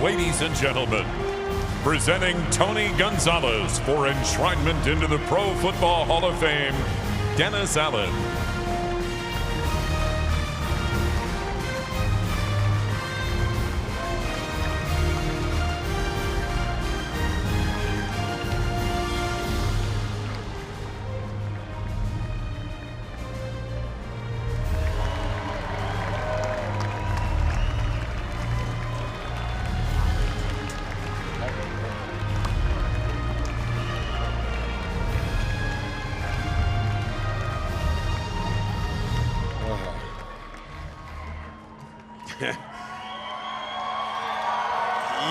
Ladies and gentlemen, presenting Tony Gonzalez for enshrinement into the Pro Football Hall of Fame, Dennis Allen.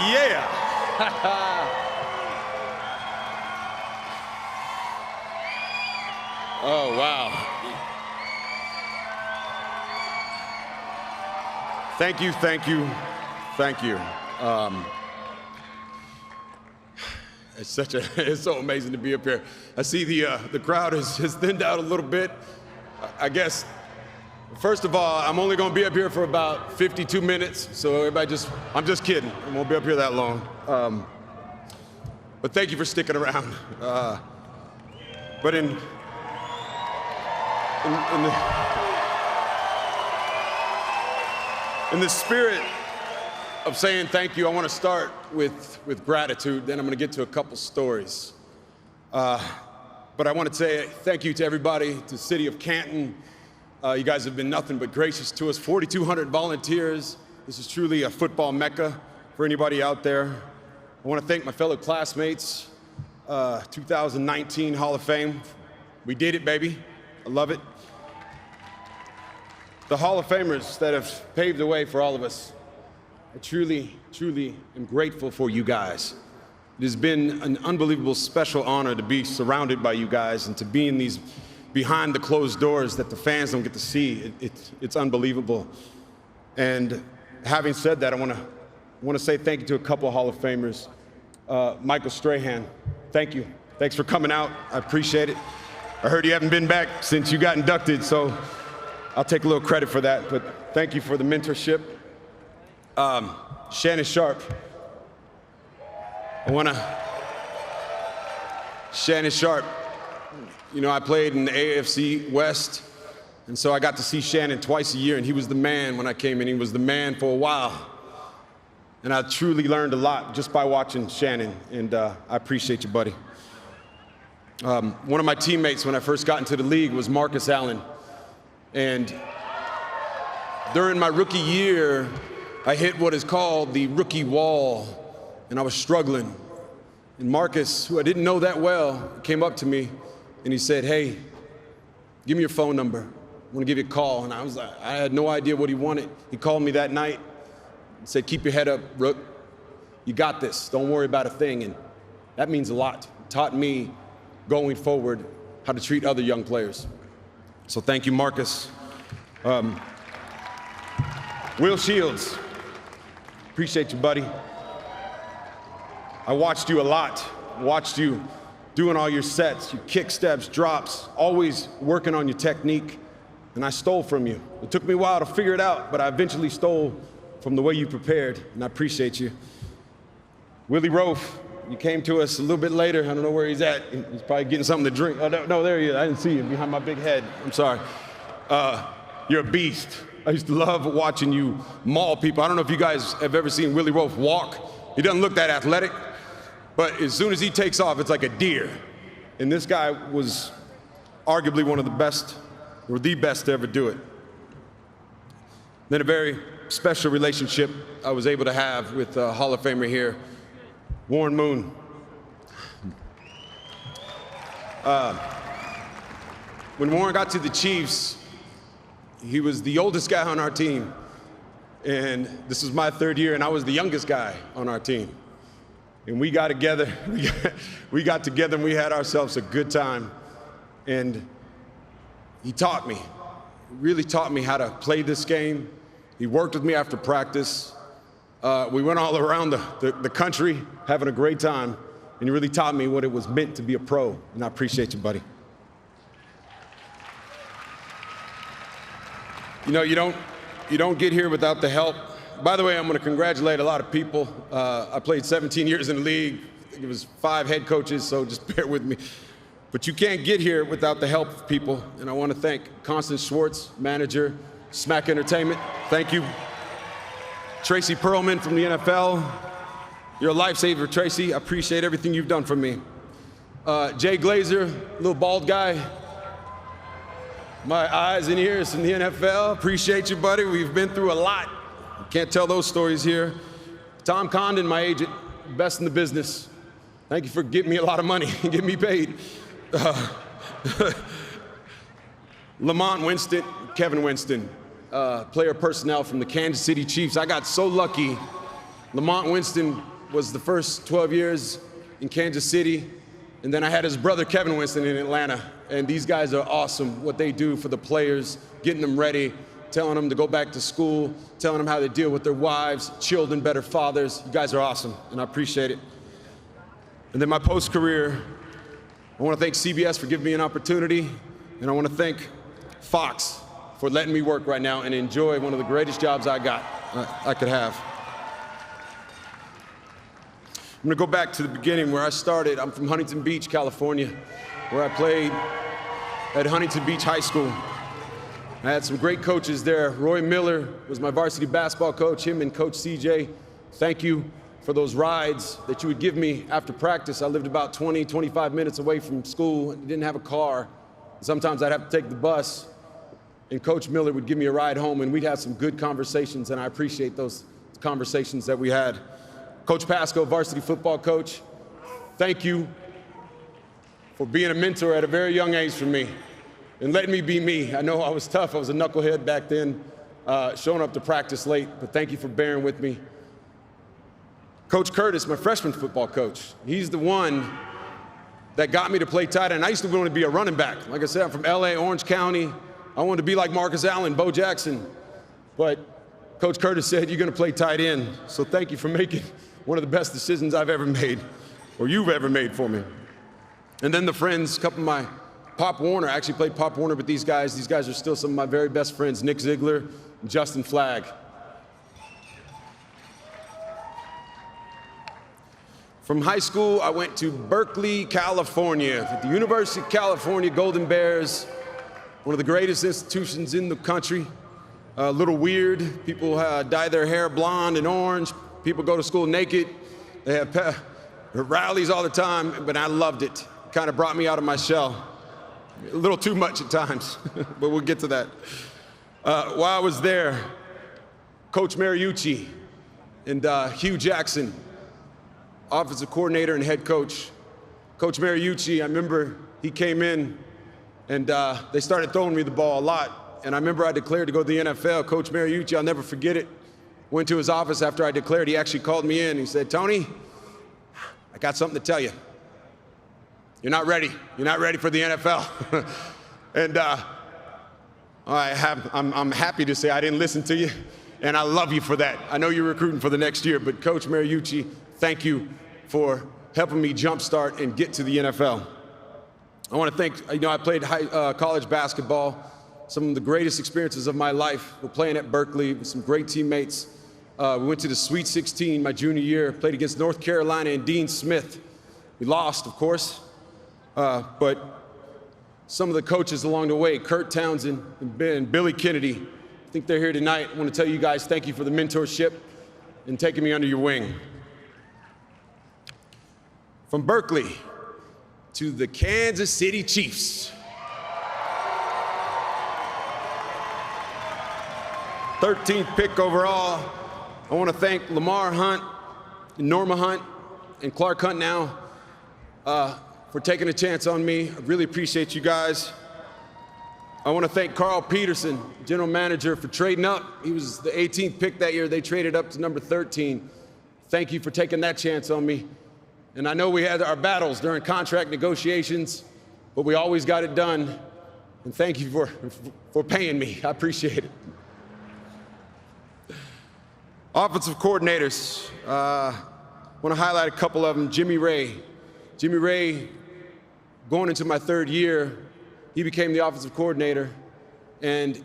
Yeah. Oh, wow. Thank you, thank you, thank you. It's so amazing to be up here. I see the crowd has thinned out a little bit. I guess, first of all, I'm only gonna be up here for about 52 minutes, so everybody I'm just kidding. I won't be up here that long. But thank you for sticking around. But in the spirit of saying thank you, I want to start with gratitude, then I'm going to get to a couple stories. But I want to say thank you to everybody, to the city of Canton. You guys have been nothing but gracious to us. 4,200 volunteers. This is truly a football mecca for anybody out there. I want to thank my fellow classmates, 2019 Hall of Fame. We did it, baby. I love it. The Hall of Famers that have paved the way for all of us. I truly, truly am grateful for you guys. It has been an unbelievable special honor to be surrounded by you guys and to be in these behind the closed doors that the fans don't get to see. It's unbelievable. And having said that, I want to say thank you to a couple of Hall of Famers. Michael Strahan, thank you. Thanks for coming out. I appreciate it. I heard you haven't been back since you got inducted, so I'll take a little credit for that, but thank you for the mentorship. Shannon Sharp. Shannon Sharp. You know, I played in the AFC West, and so I got to see Shannon twice a year, and he was the man when I came in. He was the man for a while. And I truly learned a lot just by watching Shannon, and I appreciate you, buddy. One of my teammates when I first got into the league was Marcus Allen. And during my rookie year, I hit what is called the rookie wall, and I was struggling. And Marcus, who I didn't know that well, came up to me and he said, "Hey, give me your phone number. I want to give you a call." And I had no idea what he wanted. He called me that night and said, "Keep your head up, Rook. You got this. Don't worry about a thing." And that means a lot. It taught me going forward how to treat other young players. So thank you, Marcus. Will Shields, appreciate you, buddy. I watched you a lot. Watched you doing all your sets, your kick steps, drops, always working on your technique, and I stole from you. It took me a while to figure it out, but I eventually stole from the way you prepared, and I appreciate you. Willie Rofe, you came to us a little bit later. I don't know where he's at. He's probably getting something to drink. Oh, no, there he is. I didn't see him behind my big head. I'm sorry. You're a beast. I used to love watching you maul people. I don't know if you guys have ever seen Willie Rofe walk. He doesn't look that athletic, but as soon as he takes off, it's like a deer. And this guy was arguably one of the best, or the best to ever do it. Then a very special relationship I was able to have with Hall of Famer here, Warren Moon. When Warren got to the Chiefs, he was the oldest guy on our team. And this was my third year, and I was the youngest guy on our team. And we got together, we got together and we had ourselves a good time. And he taught me, really taught me how to play this game. He worked with me after practice. We went all around the country having a great time, and he really taught me what it was meant to be a pro, and I appreciate you, buddy. You know, you don't get here without the help, By the way, I'm going to congratulate a lot of people. I played 17 years in the league. I think it was 5 head coaches, so just bear with me. But you can't get here without the help of people. And I want to thank Constance Schwartz, manager, Smack Entertainment. Thank you. Tracy Perlman from the NFL. You're a lifesaver, Tracy. I appreciate everything you've done for me. Jay Glazer, little bald guy. My eyes and ears from the NFL. Appreciate you, buddy. We've been through a lot. Can't tell those stories here. Tom Condon, my agent, best in the business. Thank you for getting me a lot of money and getting me paid. Lamont Winston, Kevin Winston, player personnel from the Kansas City Chiefs. I got so lucky. Lamont Winston was the first 12 years in Kansas City, and then I had his brother Kevin Winston in Atlanta. And these guys are awesome, what they do for the players, getting them ready, telling them to go back to school, telling them how to deal with their wives, children, better fathers. You guys are awesome, and I appreciate it. And then my post-career, I want to thank CBS for giving me an opportunity, and I want to thank Fox for letting me work right now and enjoy one of the greatest jobs I could have. I'm going to go back to the beginning where I started. I'm from Huntington Beach, California, where I played at Huntington Beach High School. I had some great coaches there. Roy Miller was my varsity basketball coach, him and Coach CJ. Thank you for those rides that you would give me after practice. I lived about 20, 25 minutes away from school and didn't have a car. Sometimes I'd have to take the bus, and Coach Miller would give me a ride home, and we'd have some good conversations, and I appreciate those conversations that we had. Coach Pasco, varsity football coach, thank you for being a mentor at a very young age for me and letting me be me. I know I was tough. I was a knucklehead back then, showing up to practice late, but thank you for bearing with me. Coach Curtis, my freshman football coach, he's the one that got me to play tight end. I used to want to be a running back. Like I said, I'm from LA, Orange County. I wanted to be like Marcus Allen, Bo Jackson. But Coach Curtis said, you're going to play tight end. So thank you for making one of the best decisions I've ever made, or you've ever made for me. And then the friends, a couple of my, Pop Warner, I actually played Pop Warner with these guys. These guys are still some of my very best friends, Nick Ziegler and Justin Flagg. From high school, I went to Berkeley, California, at the University of California Golden Bears, one of the greatest institutions in the country. A little weird. People dye their hair blonde and orange. People go to school naked. They have rallies all the time, but I loved it. Kind of brought me out of my shell. A little too much at times, but we'll get to that. While I was there, Coach Mariucci and Hugh Jackson, offensive coordinator and head coach. Coach Mariucci, I remember he came in and they started throwing me the ball a lot. And I remember I declared to go to the NFL. Coach Mariucci, I'll never forget it, went to his office after I declared. He actually called me in. He said, Tony, I got something to tell you. You're not ready. You're not ready for the NFL. And I'm happy to say I didn't listen to you, and I love you for that. I know you're recruiting for the next year, but Coach Mariucci, thank you for helping me jumpstart and get to the NFL. I want to thank, I played college basketball. Some of the greatest experiences of my life were playing at Berkeley with some great teammates. We went to the Sweet 16 my junior year, played against North Carolina and Dean Smith. We lost, of course. But some of the coaches along the way, Kurt Townsend and Billy Kennedy, I think they're here tonight. I want to tell you guys thank you for the mentorship and taking me under your wing. From Berkeley to the Kansas City Chiefs. 13th pick overall. I want to thank Lamar Hunt, and Norma Hunt, and Clark Hunt now for taking a chance on me. I really appreciate you guys. I want to thank Carl Peterson, general manager, for trading up. He was the 18th pick that year. They traded up to number 13. Thank you for taking that chance on me. And I know we had our battles during contract negotiations, but we always got it done. And thank you for paying me. I appreciate it. Offensive coordinators. I want to highlight a couple of them. Jimmy Ray. Jimmy Ray, going into my third year, he became the offensive coordinator, and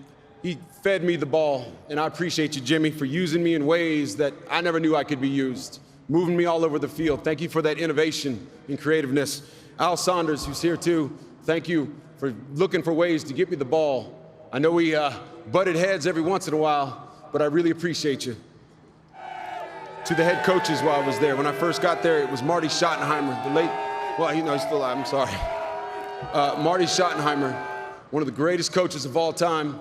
he fed me the ball, and I appreciate you, Jimmy, for using me in ways that I never knew I could be used, moving me all over the field. Thank you for that innovation and creativeness. Al Saunders, who's here too, thank you for looking for ways to get me the ball. I know we butted heads every once in a while, but I really appreciate you. To the head coaches while I was there. When I first got there, it was Marty Schottenheimer, the late, well, you know, he's still alive, I'm sorry. Marty Schottenheimer, one of the greatest coaches of all time.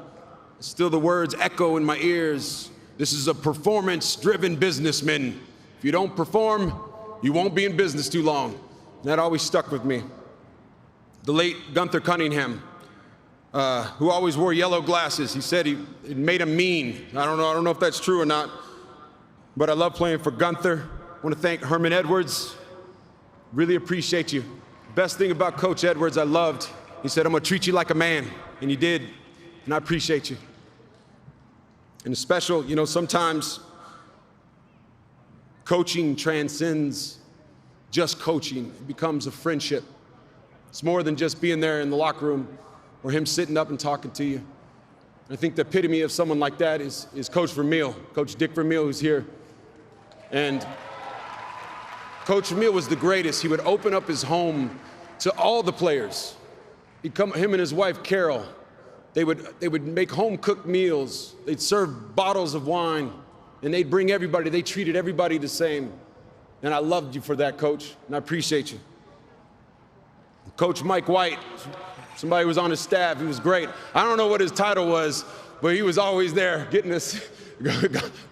Still the words echo in my ears. This is a performance-driven businessman. If you don't perform, you won't be in business too long. And that always stuck with me. The late Gunther Cunningham, who always wore yellow glasses. He said it made him mean. I don't know if that's true or not, but I love playing for Gunther. I want to thank Herman Edwards. Really appreciate you. Best thing about Coach Edwards I loved, he said, I'm gonna treat you like a man, and he did. And I appreciate you. And a special, you know, sometimes coaching transcends just coaching. It becomes a friendship. It's more than just being there in the locker room or him sitting up and talking to you. I think the epitome of someone like that is Coach Vermeil, Coach Dick Vermeil, who's here. And Coach Vermeil was the greatest. He would open up his home to all the players. He'd come, him and his wife, Carol, They would make home-cooked meals. They'd serve bottles of wine, and they'd bring everybody. They treated everybody the same. And I loved you for that, Coach, and I appreciate you. Coach Mike White, somebody who was on his staff, he was great. I don't know what his title was, but he was always there getting us.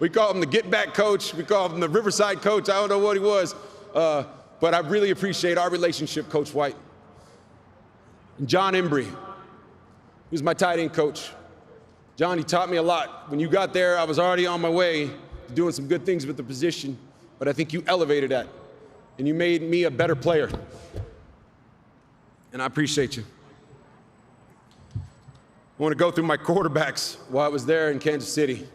We call him the get-back coach. We call him the Riverside coach. I don't know what he was, but I really appreciate our relationship, Coach White. And John Embry. He was my tight end coach. John, he taught me a lot. When you got there, I was already on my way to doing some good things with the position, but I think you elevated that, and you made me a better player. And I appreciate you. I want to go through my quarterbacks while I was there in Kansas City.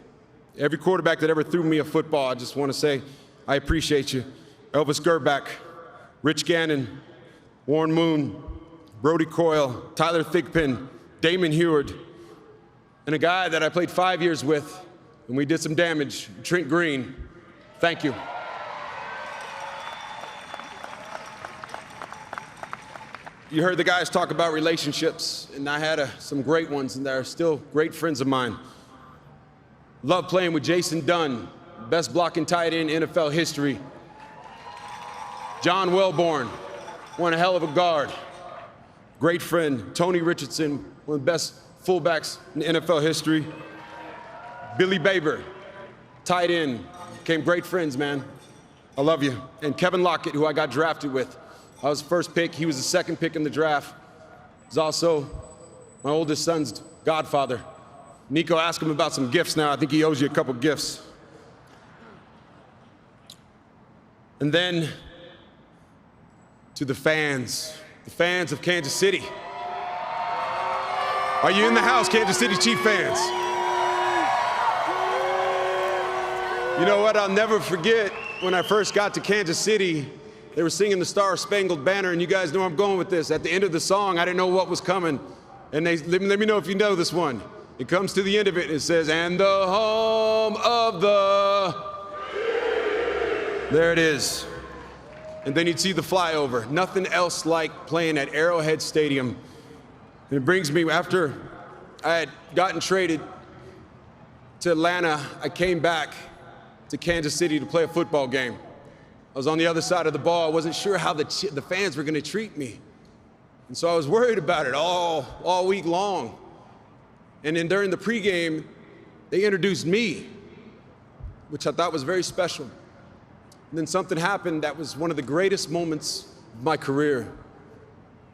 Every quarterback that ever threw me a football, I just want to say, I appreciate you. Elvis Gerback, Rich Gannon, Warren Moon, Brody Coyle, Tyler Thigpen, Damon Heward, and a guy that I played 5 years with, and we did some damage, Trent Green. Thank you. You heard the guys talk about relationships, and I had some great ones, and they're still great friends of mine. Love playing with Jason Dunn, best blocking tight end in NFL history. John Welborn, one hell of a guard. Great friend, Tony Richardson, one of the best fullbacks in NFL history. Billy Baber, tight end, became great friends, man. I love you. And Kevin Lockett, who I got drafted with. I was the first pick, he was the second pick in the draft. He's also my oldest son's godfather. Nico, ask him about some gifts now. I think he owes you a couple gifts. And then to the fans of Kansas City. Are you in the house, Kansas City Chiefs fans? You know what, I'll never forget when I first got to Kansas City, they were singing the Star Spangled Banner, and you guys know where I'm going with this. At the end of the song, I didn't know what was coming. And let me know if you know this one. It comes to the end of it, it says, and the home of the... There it is. And then you'd see the flyover. Nothing else like playing at Arrowhead Stadium. And it brings me, after I had gotten traded to Atlanta, I came back to Kansas City to play a football game. I was on the other side of the ball. I wasn't sure how the fans were gonna treat me. And so I was worried about it all week long. And then during the pregame, they introduced me, which I thought was very special. And then something happened that was one of the greatest moments of my career.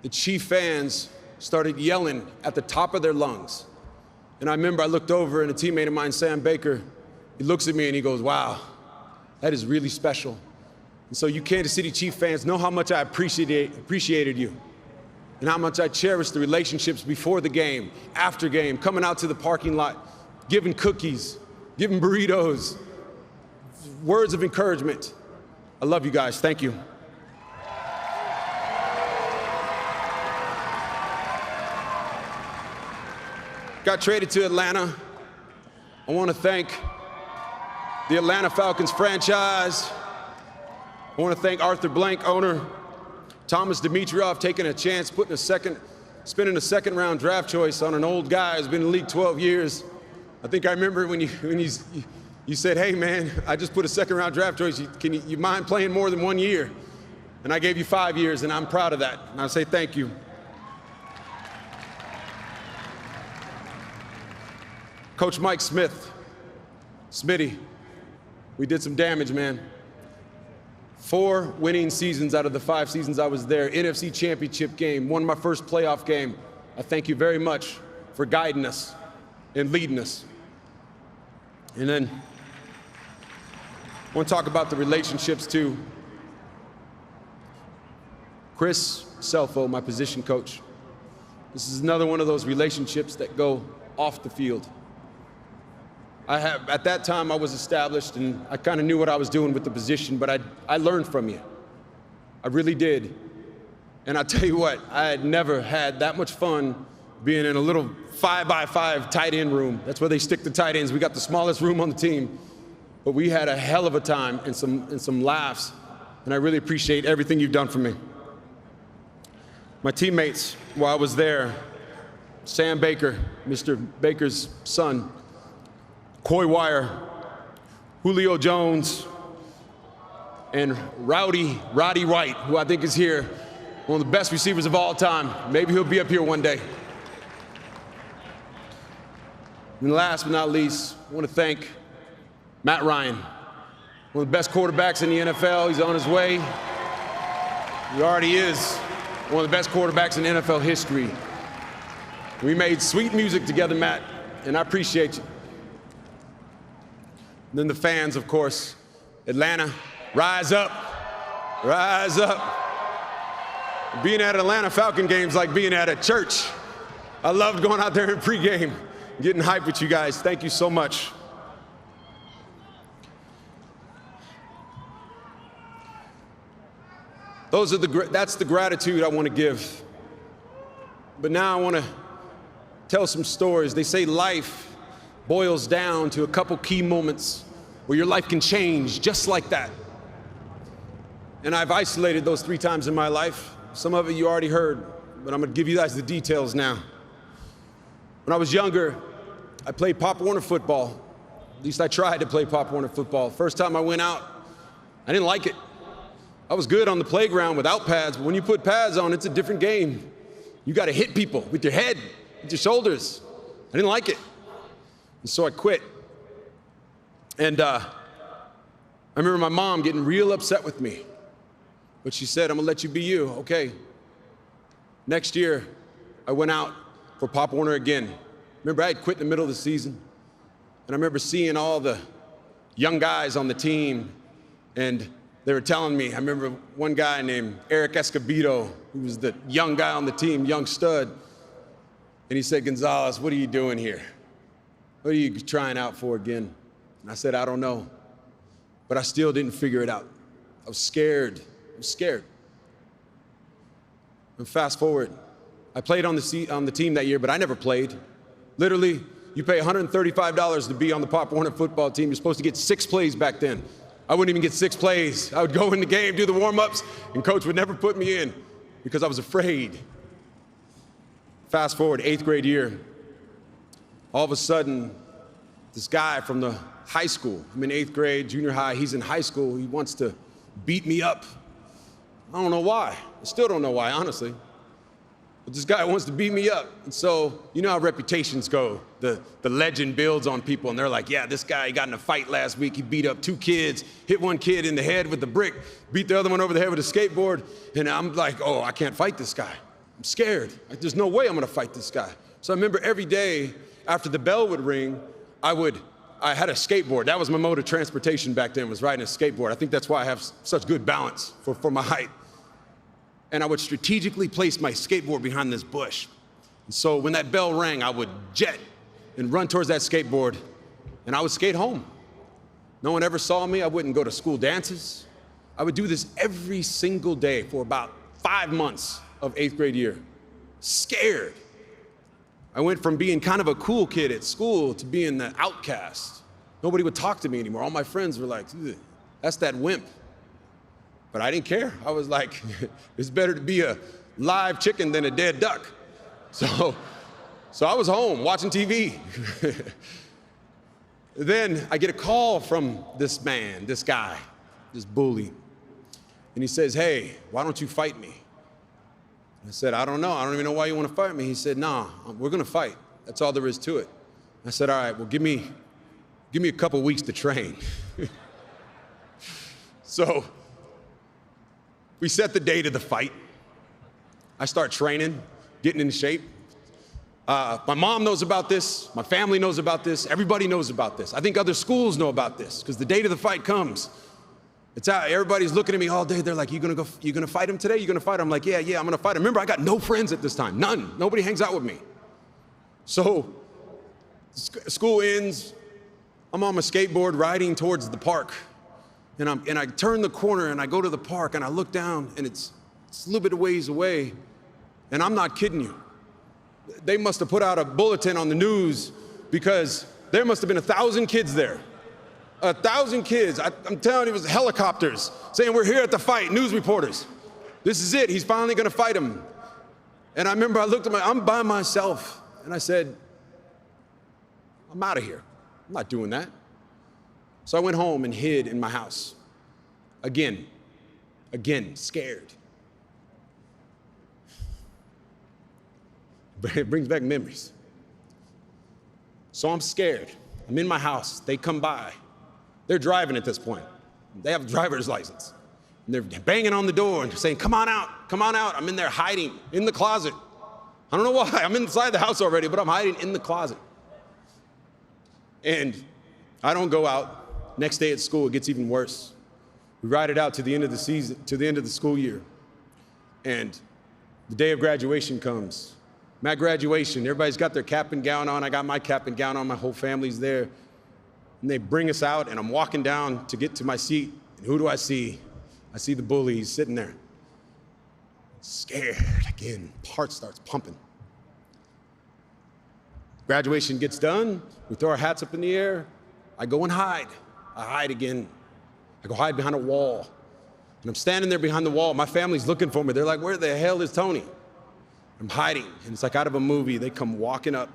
The Chief fans started yelling at the top of their lungs. And I remember I looked over and a teammate of mine, Sam Baker, he looks at me and he goes, wow, that is really special. And so you Kansas City Chief fans know how much I appreciated you and how much I cherished the relationships before the game, after game, coming out to the parking lot, giving cookies, giving burritos, words of encouragement. I love you guys. Thank you. Got traded to Atlanta. I want to thank the Atlanta Falcons franchise. I want to thank Arthur Blank, owner, Thomas Dimitroff, taking a chance, spending a second-round draft choice on an old guy who's been in the league 12 years. I think I remember when you said, hey man, I just put a second-round draft choice. Can you mind playing more than 1 year? And I gave you 5 years, and I'm proud of that. And I say thank you. Coach Mike Smith, Smitty, we did some damage, man. 4 winning seasons out of the 5 seasons I was there. NFC Championship game, won my first playoff game. I thank you very much for guiding us and leading us. And then I want to talk about the relationships too. Chris Selfo, my position coach. This is another one of those relationships that go off the field. At that time, I was established, and I kind of knew what I was doing with the position, but I learned from you. I really did. And I'll tell you what, I had never had that much fun being in a little 5x5 tight end room. That's where they stick the tight ends. We got the smallest room on the team, but we had a hell of a time and some laughs, and I really appreciate everything you've done for me. My teammates, while I was there, Sam Baker, Mr. Baker's son, Coy Wire, Julio Jones, and Roddy Wright, who I think is here, one of the best receivers of all time. Maybe he'll be up here one day. And last but not least, I want to thank Matt Ryan, one of the best quarterbacks in the NFL. He's on his way. He already is one of the best quarterbacks in NFL history. We made sweet music together, Matt, and I appreciate you. And then the fans, of course, Atlanta, rise up, rise up. Being at Atlanta Falcon games like being at a church. I loved going out there in pregame, getting hyped with you guys. Thank you so much. That's the gratitude I want to give. But now I want to tell some stories. They say life boils down to a couple key moments where your life can change just like that. And I've isolated those 3 times in my life. Some of it you already heard, but I'm gonna give you guys the details now. When I was younger, I played Pop Warner football. At least I tried to play Pop Warner football. First time I went out, I didn't like it. I was good on the playground without pads, but when you put pads on, it's a different game. You gotta hit people with your head, with your shoulders. I didn't like it. And so I quit. And I remember my mom getting real upset with me. But she said, I'm gonna let you be you, okay. Next year, I went out for Pop Warner again. Remember, I had quit in the middle of the season. And I remember seeing all the young guys on the team, and they were telling me, I remember one guy named Eric Escobedo, who was the young guy on the team, young stud. And he said, Gonzalez, what are you doing here? What are you trying out for again? And I said, I don't know. But I still didn't figure it out. I was scared. I was scared. And fast forward, I played on the team that year, but I never played. Literally, you pay $135 to be on the Pop Warner football team. You're supposed to get 6 plays back then. I wouldn't even get 6 plays. I would go in the game, do the warm-ups, and coach would never put me in because I was afraid. Fast forward, 8th grade year. All of a sudden, this guy from the high school, I'm in 8th grade, junior high, he's in high school, he wants to beat me up. I don't know why. I still don't know why, honestly. But this guy wants to beat me up. And so, you know how reputations go. The legend builds on people, and they're like, yeah, this guy got in a fight last week. He beat up 2 kids, hit one kid in the head with a brick, beat the other one over the head with a skateboard. And I'm like, oh, I can't fight this guy. I'm scared. Like, there's no way I'm gonna fight this guy. So I remember every day after the bell would ring, I had a skateboard. That was my mode of transportation back then, was riding a skateboard. I think that's why I have such good balance for my height. And I would strategically place my skateboard behind this bush. And so when that bell rang, I would jet and run towards that skateboard, and I would skate home. No one ever saw me. I wouldn't go to school dances. I would do this every single day for about 5 months of 8th grade year. Scared. I went from being kind of a cool kid at school to being the outcast. Nobody would talk to me anymore. All my friends were like, that's that wimp. But I didn't care. I was like, it's better to be a live chicken than a dead duck. So I was home watching TV. Then I get a call from this man, this guy, this bully. And he says, hey, why don't you fight me? I said, I don't know. I don't even know why you want to fight me. He said, nah, we're going to fight. That's all there is to it. I said, all right, well, give me a couple weeks to train. So we set the date of the fight. I start training, getting in shape. My mom knows about this. My family knows about this. Everybody knows about this. I think other schools know about this because the date of the fight comes. It's out. Everybody's looking at me all day. They're like, you gonna fight him today? You gonna fight him? I'm like, yeah, I'm gonna fight him. Remember, I got no friends at this time. None. Nobody hangs out with me. So school ends. I'm on my skateboard riding towards the park. And I turn the corner and I go to the park and I look down and it's a little bit of ways away. And I'm not kidding you. They must have put out a bulletin on the news because there must have been 1,000 kids there. 1,000 kids. I'm telling you, it was helicopters saying, we're here at the fight, news reporters. This is it. He's finally going to fight him. And I remember I looked at I'm by myself. And I said, I'm out of here. I'm not doing that. So I went home and hid in my house. Again, scared. But it brings back memories. So I'm scared. I'm in my house. They come by. They're driving at this point. They have a driver's license. And they're banging on the door and saying, come on out, come on out. I'm in there hiding in the closet. I don't know why. I'm inside the house already, but I'm hiding in the closet. And I don't go out. Next day at school, it gets even worse. We ride it out to the end of the season, to the end of the school year. And the day of graduation comes. I'm at graduation. Everybody's got their cap and gown on. I got my cap and gown on. My whole family's there. And they bring us out, and I'm walking down to get to my seat. And who do I see? I see the bully. He's sitting there. Scared again. Heart starts pumping. Graduation gets done. We throw our hats up in the air. I go and hide. I hide again. I go hide behind a wall. And I'm standing there behind the wall. My family's looking for me. They're like, where the hell is Tony? I'm hiding. And it's like out of a movie. They come walking up.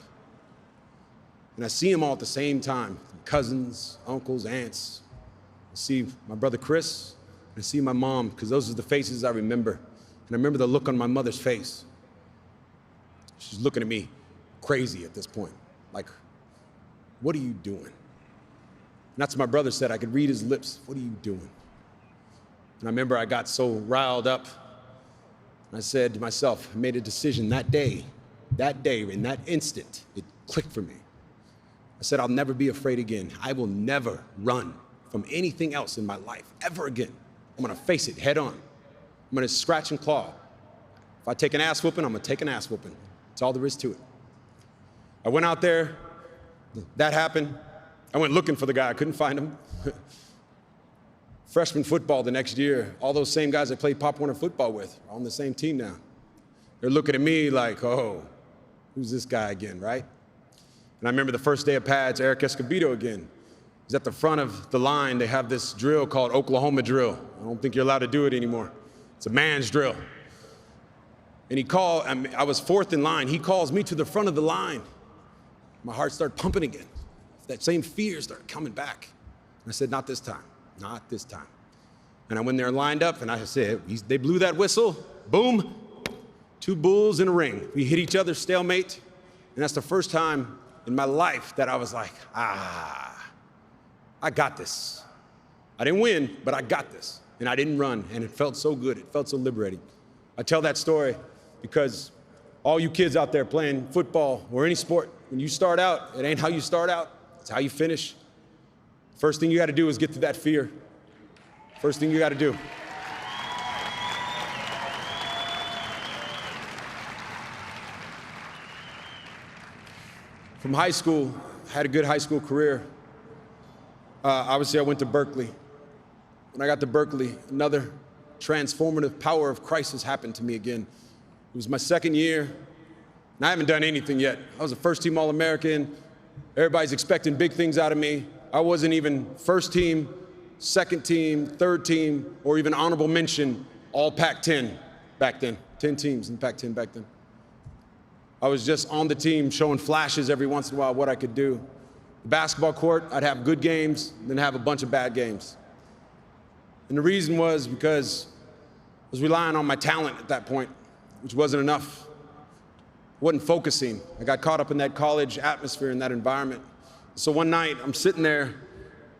And I see them all at the same time. Cousins, uncles, aunts. I see my brother Chris. And I see my mom, because those are the faces I remember. And I remember the look on my mother's face. She's looking at me crazy at this point. Like, what are you doing? And that's what my brother said. I could read his lips. What are you doing? And I remember I got so riled up. And I said to myself, I made a decision that day, in that instant, it clicked for me. I said, I'll never be afraid again. I will never run from anything else in my life, ever again. I'm gonna face it head on. I'm gonna scratch and claw. If I take an ass whooping, I'm gonna take an ass whooping. That's all there is to it. I went out there, that happened. I went looking for the guy, I couldn't find him. Freshman football the next year, all those same guys I played Pop Warner football with are on the same team now. They're looking at me like, oh, who's this guy again, right? And I remember the first day of pads, Eric Escobedo again. He's at the front of the line. They have this drill called Oklahoma drill. I don't think you're allowed to do it anymore. It's a man's drill. And he called, I was fourth in line. He calls me to the front of the line. My heart started pumping again. That same fear started coming back. And I said, not this time, not this time. And I went there and lined up, and I said, they blew that whistle, boom, 2 bulls in a ring. We hit each other, stalemate. And that's the first time in my life that I was like, I got this. I didn't win, but I got this. And I didn't run, and it felt so good. It felt so liberating. I tell that story because all you kids out there playing football or any sport, when you start out, it ain't how you start out, it's how you finish. First thing you gotta do is get through that fear. First thing you gotta do. From high school, I had a good high school career. Obviously, I went to Berkeley. When I got to Berkeley, another transformative power of crisis happened to me again. It was my second year, And I haven't done anything yet. I was a first-team All-American. Everybody's expecting big things out of me. I wasn't even first team, second team, third team, or even honorable mention, all Pac-10 back then. 10 teams in Pac-10 back then. I was just on the team showing flashes every once in a while what I could do. The basketball court, I'd have good games, then have a bunch of bad games. And the reason was because I was relying on my talent at that point, which wasn't enough. I wasn't focusing. I got caught up in that college atmosphere, in that environment. So one night, I'm sitting there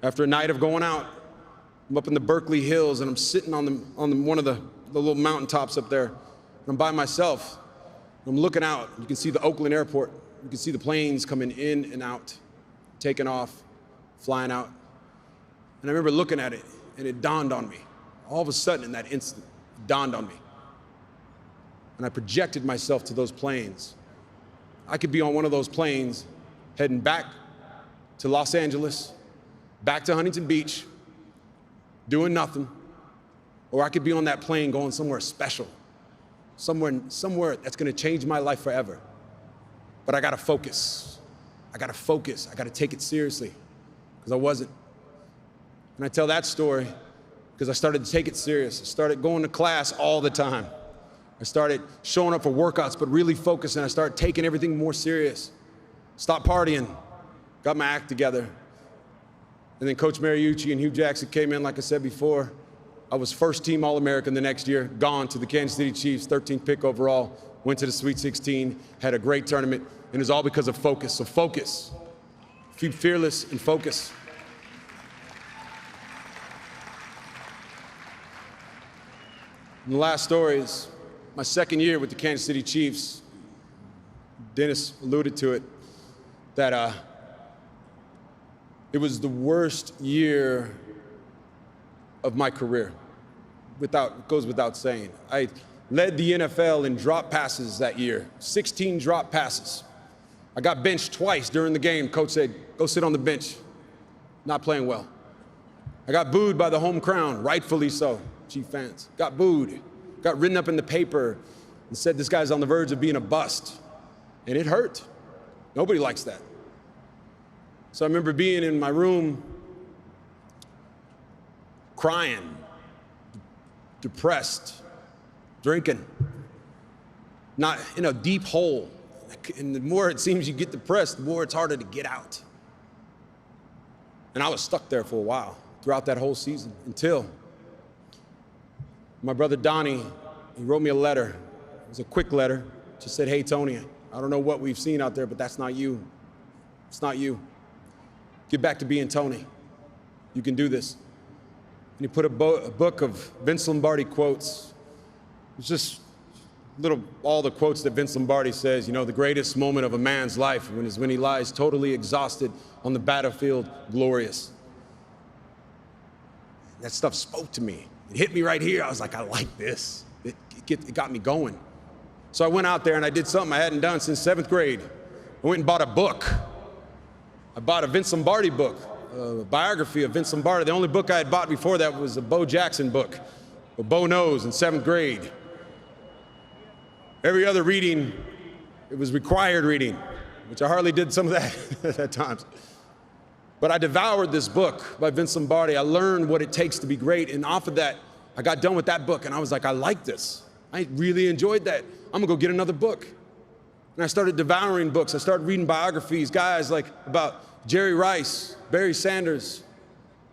after a night of going out. I'm up in the Berkeley Hills, and I'm sitting on one of the little mountaintops up there. And I'm by myself. I'm looking out. You can see the Oakland airport. You can see the planes coming in and out, taking off, flying out. And I remember looking at it, and it dawned on me. All of a sudden, in that instant, it dawned on me. And I projected myself to those planes. I could be on one of those planes heading back to Los Angeles, back to Huntington Beach, doing nothing, or I could be on that plane going somewhere special, somewhere that's gonna change my life forever. But I gotta focus. I gotta take it seriously, because I wasn't. And I tell that story because I started to take it serious. I started going to class all the time. I started showing up for workouts, but really focusing. I started taking everything more serious. Stopped partying, got my act together. And then Coach Mariucci and Hugh Jackson came in, like I said before. I was first team All-American the next year, gone to the Kansas City Chiefs, 13th pick overall, went to the Sweet 16, had a great tournament, and it was all because of focus. So focus, be fearless and focus. And the last story is my second year with the Kansas City Chiefs. Dennis alluded to it, that it was the worst year of my career. Goes without saying. I led the NFL in drop passes that year, 16 drop passes. I got benched twice during the game. Coach said, go sit on the bench. Not playing well. I got booed by the home crowd, rightfully so, Chief fans. Got booed, got written up in the paper and said this guy's on the verge of being a bust. And it hurt. Nobody likes that. So I remember being in my room, crying, depressed, drinking, not in a deep hole. And the more it seems you get depressed, the more it's harder to get out. And I was stuck there for a while, throughout that whole season, until my brother Donnie, he wrote me a letter. It was a quick letter, just said, hey, Tony, I don't know what we've seen out there, but that's not you. It's not you. Get back to being Tony. You can do this. And he put a book of Vince Lombardi quotes. It's just all the quotes that Vince Lombardi says, you know, the greatest moment of a man's life is when he lies totally exhausted on the battlefield, glorious. That stuff spoke to me. It hit me right here. I was like, I like this. It got me going. So I went out there and I did something I hadn't done since 7th grade. I went and bought a book. I bought a Vince Lombardi book, a biography of Vince Lombardi. The only book I had bought before that was a Bo Jackson book, what Bo knows, in 7th grade. Every other reading, it was required reading, which I hardly did some of that at times. But I devoured this book by Vince Lombardi. I learned what it takes to be great. And off of that, I got done with that book and I was like, I like this. I really enjoyed that. I'm gonna go get another book. And I started devouring books. I started reading biographies, guys like about Jerry Rice, Barry Sanders.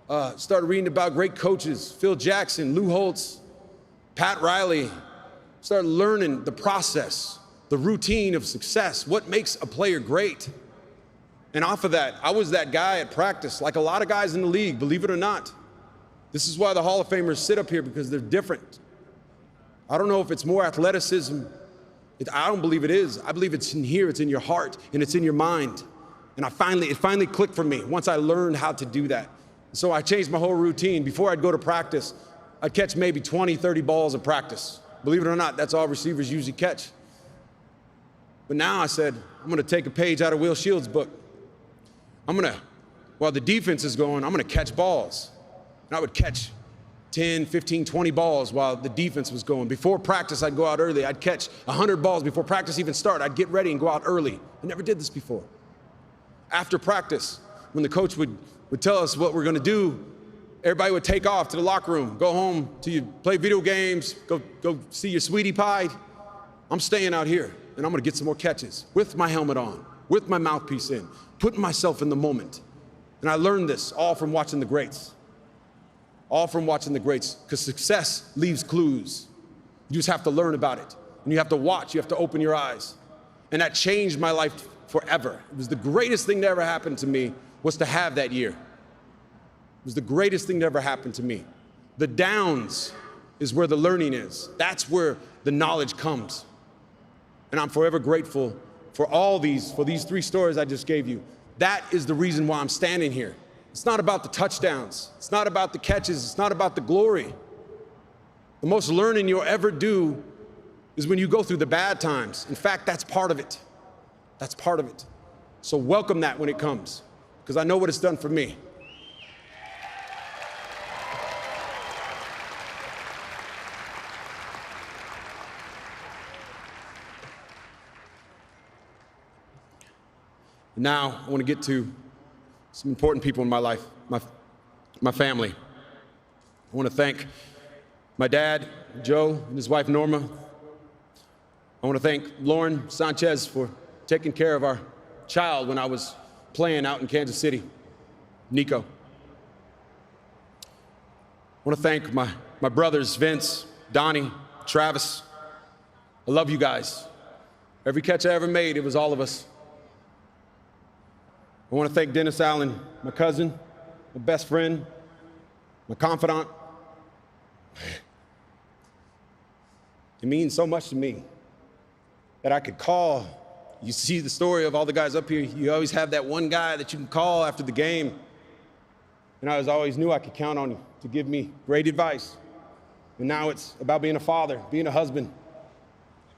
Started reading about great coaches, Phil Jackson, Lou Holtz, Pat Riley. Started learning the process, the routine of success, what makes a player great. And off of that, I was that guy at practice, like a lot of guys in the league, believe it or not. This is why the Hall of Famers sit up here, because they're different. I don't know if it's more athleticism. I don't believe it is. I believe it's in here, it's in your heart, and it's in your mind. And it finally clicked for me once I learned how to do that. So I changed my whole routine. Before I'd go to practice, I'd catch maybe 20, 30 balls in practice. Believe it or not, that's all receivers usually catch. But now I said, I'm gonna take a page out of Will Shields' book. While the defense is going, I'm gonna catch balls. And I would catch 10, 15, 20 balls while the defense was going. Before practice, I'd go out early. I'd catch 100 balls before practice even started. I'd get ready and go out early. I never did this before. After practice, when the coach would tell us what we're gonna do, everybody would take off to the locker room, go home to you, play video games, go see your sweetie pie. I'm staying out here, and I'm gonna get some more catches with my helmet on, with my mouthpiece in, putting myself in the moment. And I learned this all from watching the greats. All from watching the greats, because success leaves clues. You just have to learn about it. And you have to watch, you have to open your eyes. And that changed my life forever. It was the greatest thing that ever happened to me was to have that year. It was the greatest thing that ever happened to me. The downs is where the learning is. That's where the knowledge comes. And I'm forever grateful for these 3 stories I just gave you. That is the reason why I'm standing here. It's not about the touchdowns. It's not about the catches. It's not about the glory. The most learning you'll ever do is when you go through the bad times. In fact, that's part of it. That's part of it. So welcome that when it comes, because I know what it's done for me. Now, I want to get to some important people in my life, my family. I want to thank my dad, Joe, and his wife, Norma. I want to thank Lauren Sanchez for taking care of our child when I was playing out in Kansas City, Nico. I want to thank my brothers, Vince, Donnie, Travis. I love you guys. Every catch I ever made, it was all of us. I want to thank Dennis Allen, my cousin, my best friend, my confidant. It means so much to me that I could call. You see the story of all the guys up here. You always have that one guy that you can call after the game. And I always knew I could count on you to give me great advice. And now it's about being a father, being a husband.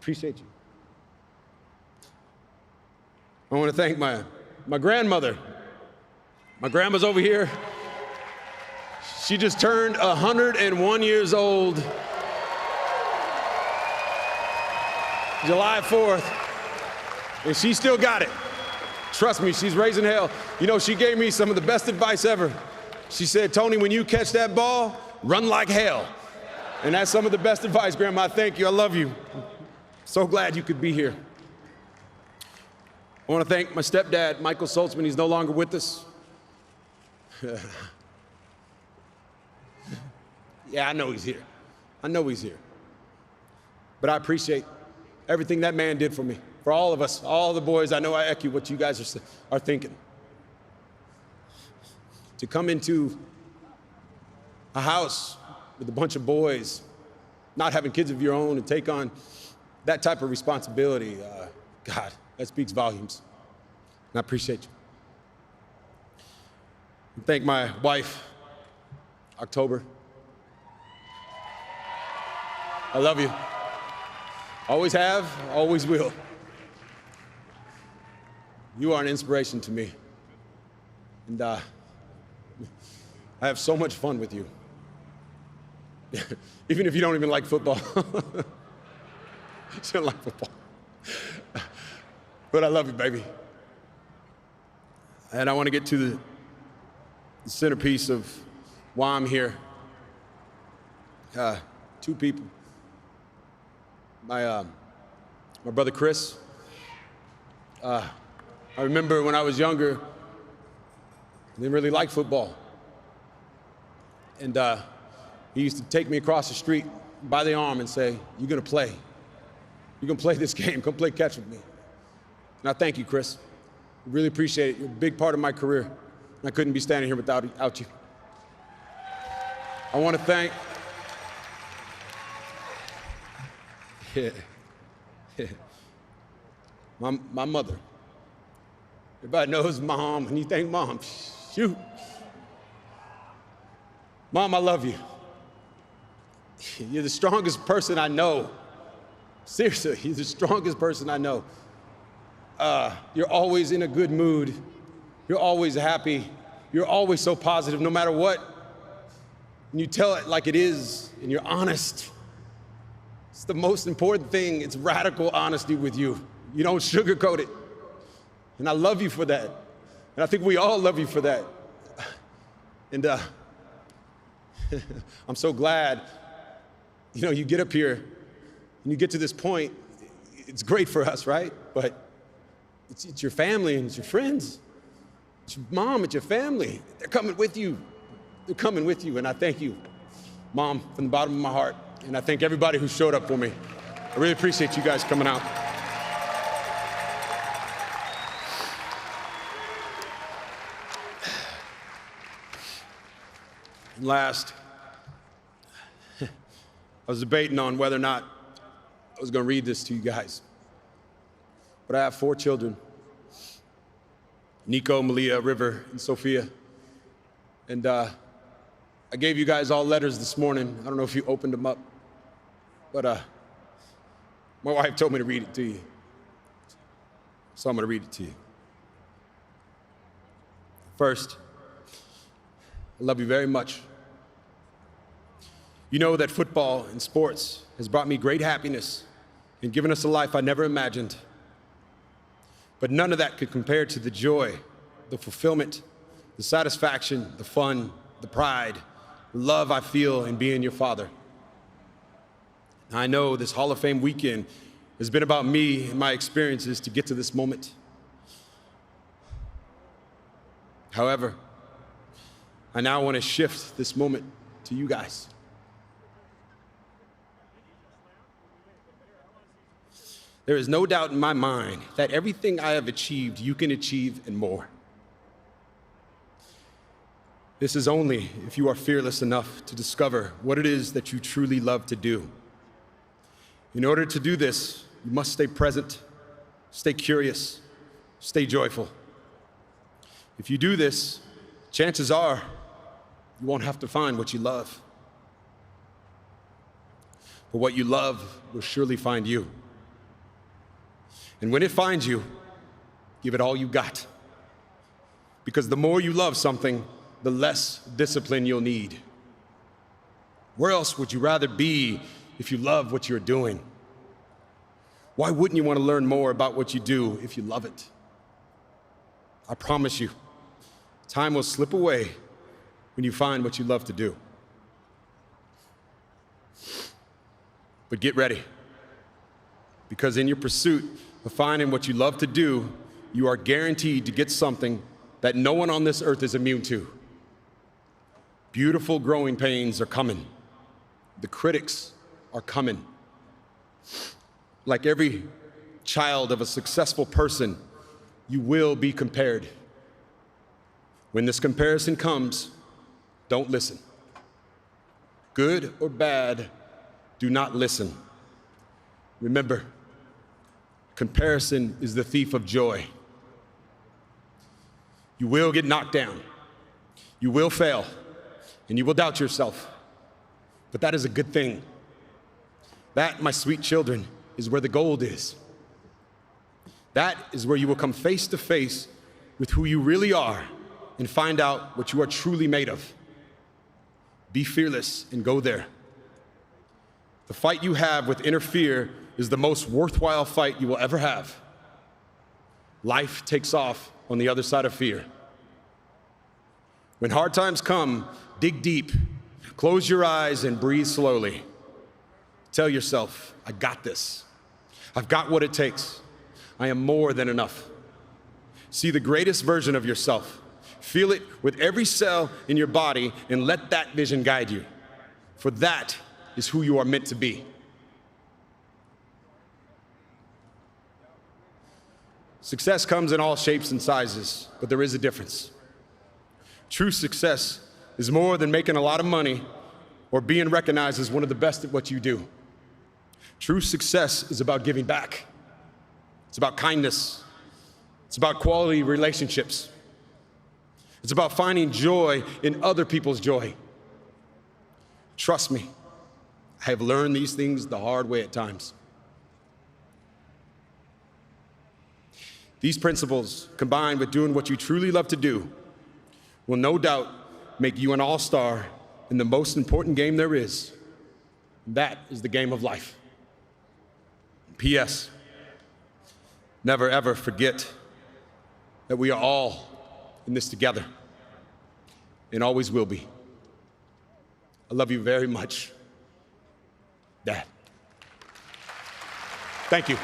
Appreciate you. I want to thank my grandmother. My grandma's over here. She just turned 101 years old. July 4th, and she still got it. Trust me, she's raising hell. You know, she gave me some of the best advice ever. She said, Tony, when you catch that ball, run like hell. And that's some of the best advice, Grandma. Thank you, I love you. So glad you could be here. I want to thank my stepdad, Michael Saltzman. He's no longer with us. Yeah, I know he's here. I know he's here. But I appreciate everything that man did for me, for all of us, all the boys. I know I echo what you guys are thinking. To come into a house with a bunch of boys, not having kids of your own, and take on that type of responsibility, God, that speaks volumes. And I appreciate you. And thank my wife, October. I love you. Always have, always will. You are an inspiration to me. And I have so much fun with you. Even if you don't even like football. You don't like football. But I love you, baby. And I want to get to the centerpiece of why I'm here. 2 people. My brother Chris. I remember when I was younger, I didn't really like football. And he used to take me across the street by the arm and say, you're going to play. You're going to play this game. Come play catch with me. And I thank you, Chris. I really appreciate it. You're a big part of my career. And I couldn't be standing here without you. I want to thank my mother. Everybody knows Mom, and you think Mom, shoot. Mom, I love you. You're the strongest person I know. Seriously, you're the strongest person I know. You're always in a good mood. You're always happy. You're always so positive, no matter what and you tell it like it is, and you're honest. It's the most important thing. It's radical honesty with you. You don't sugarcoat it. And I love you for that. And I think we all love you for that. And I'm so glad, you get up here and you get to this point. It's great for us, right? But it's your family and it's your friends. It's your mom, it's your family. They're coming with you. They're coming with you. And I thank you, Mom, from the bottom of my heart. And I thank everybody who showed up for me. I really appreciate you guys coming out. And last, I was debating on whether or not I was going to read this to you guys. But I have 4 children: Nico, Malia, River, and Sophia. And I gave you guys all letters this morning. I don't know if you opened them up, but my wife told me to read it to you. So I'm going to read it to you. First, I love you very much. You know that football and sports has brought me great happiness and given us a life I never imagined. But none of that could compare to the joy, the fulfillment, the satisfaction, the fun, the pride, the love I feel in being your father. I know this Hall of Fame weekend has been about me and my experiences to get to this moment. However, I now want to shift this moment to you guys. There is no doubt in my mind that everything I have achieved, you can achieve and more. This is only if you are fearless enough to discover what it is that you truly love to do. In order to do this, you must stay present, stay curious, stay joyful. If you do this, chances are you won't have to find what you love. But what you love will surely find you. And when it finds you, give it all you got. Because the more you love something, the less discipline you'll need. Where else would you rather be if you love what you're doing? Why wouldn't you want to learn more about what you do if you love it? I promise you, time will slip away when you find what you love to do. But get ready, because in your pursuit of finding what you love to do, you are guaranteed to get something that no one on this earth is immune to. Beautiful growing pains are coming. The critics are coming. Like every child of a successful person, you will be compared. When this comparison comes, don't listen. Good or bad, do not listen. Remember, comparison is the thief of joy. You will get knocked down. You will fail, and you will doubt yourself. But that is a good thing. That, my sweet children, is where the gold is. That is where you will come face to face with who you really are and find out what you are truly made of. Be fearless and go there. The fight you have with inner fear is the most worthwhile fight you will ever have. Life takes off on the other side of fear. When hard times come, dig deep, close your eyes and breathe slowly. Tell yourself, I got this. I've got what it takes. I am more than enough. See the greatest version of yourself. Feel it with every cell in your body and let that vision guide you. For that is who you are meant to be. Success comes in all shapes and sizes, but there is a difference. True success is more than making a lot of money or being recognized as one of the best at what you do. True success is about giving back. It's about kindness. It's about quality relationships. It's about finding joy in other people's joy. Trust me, I have learned these things the hard way at times. These principles, combined with doing what you truly love to do, will no doubt make you an all-star in the most important game there is. That is the game of life. P.S. Never ever forget that we are all in this together and always will be. I love you very much, Dad. Thank you.